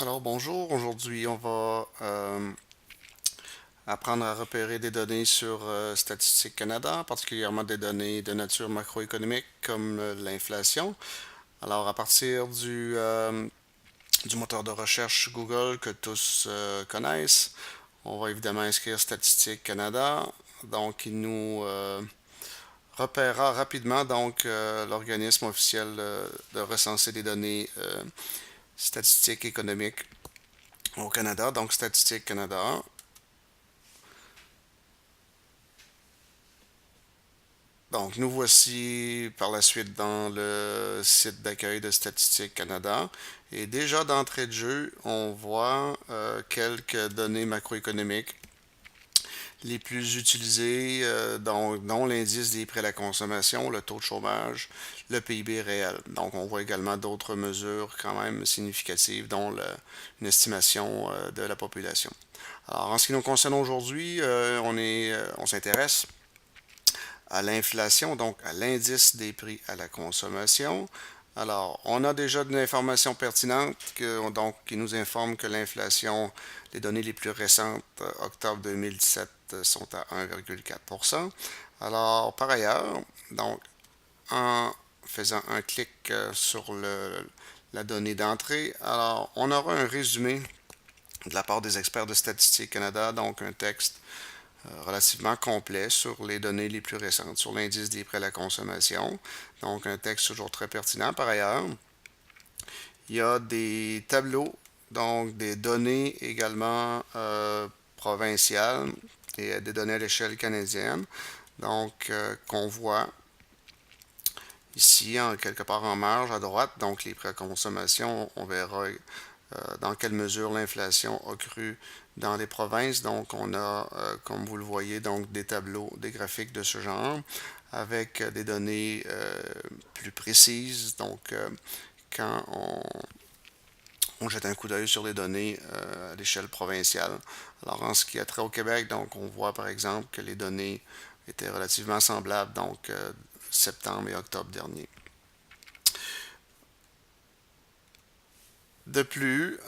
Alors bonjour, aujourd'hui on va apprendre à repérer des données sur Statistique Canada, particulièrement des données de nature macroéconomique comme l'inflation. Alors à partir du moteur de recherche Google que tous connaissent, on va évidemment inscrire Statistique Canada. Donc il nous repérera rapidement l'organisme officiel de recenser des données statistiques économiques au Canada, donc Statistique Canada. Donc, nous voici par la suite dans le site d'accueil de Statistique Canada. Et déjà d'entrée de jeu, on voit quelques données macroéconomiques les plus utilisées, dont l'indice des prix à la consommation, le taux de chômage, le PIB réel. Donc, on voit également d'autres mesures quand même significatives, dont une estimation de la population. Alors, en ce qui nous concerne aujourd'hui, on s'intéresse à l'inflation, donc à l'indice des prix à la consommation. Alors, on a déjà de l'information pertinente qui nous informe que l'inflation, les données les plus récentes, octobre 2017, sont à 1,4%. Alors, par ailleurs, donc, en faisant un clic sur la donnée d'entrée, alors, on aura un résumé de la part des experts de Statistique Canada, donc un texte relativement complet sur les données les plus récentes, sur l'indice des prix à la consommation. Donc, un texte toujours très pertinent. Par ailleurs, il y a des tableaux, donc des données également provinciales et des données à l'échelle canadienne. Donc, qu'on voit ici, quelque part en marge à droite. Donc, les prix à consommation, on verra dans quelle mesure l'inflation a cru dans les provinces. Donc, on a, comme vous le voyez, donc des tableaux, des graphiques de ce genre avec des données plus précises. Donc, quand on jette un coup d'œil sur les données à l'échelle provinciale. Alors, en ce qui a trait au Québec, donc, on voit par exemple que les données étaient relativement semblables, donc septembre et octobre dernier. De plus,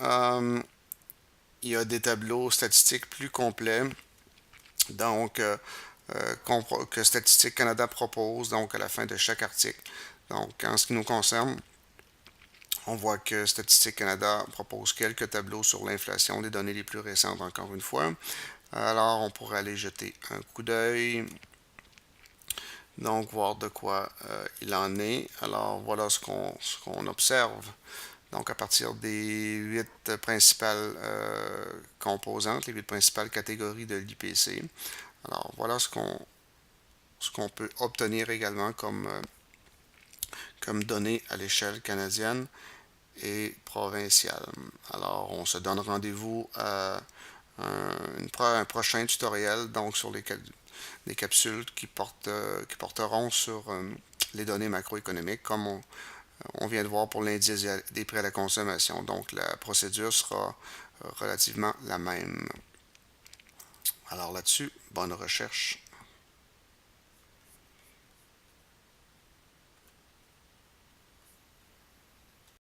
il y a des tableaux statistiques plus complets, donc que Statistique Canada propose donc à la fin de chaque article. Donc, en ce qui nous concerne, on voit que Statistique Canada propose quelques tableaux sur l'inflation des données les plus récentes, encore une fois. Alors, on pourrait aller jeter un coup d'œil, donc voir de quoi il en est. Alors, voilà ce qu'on observe. Donc, à partir des 8 principales composantes, les 8 principales catégories de l'IPC. Alors, voilà ce qu'on peut obtenir également comme données à l'échelle canadienne et provinciale. Alors, on se donne rendez-vous à un prochain tutoriel donc sur des capsules qui porteront sur les données macroéconomiques, comme on vient de voir pour l'indice des prix à la consommation. Donc, la procédure sera relativement la même. Alors là-dessus, bonne recherche.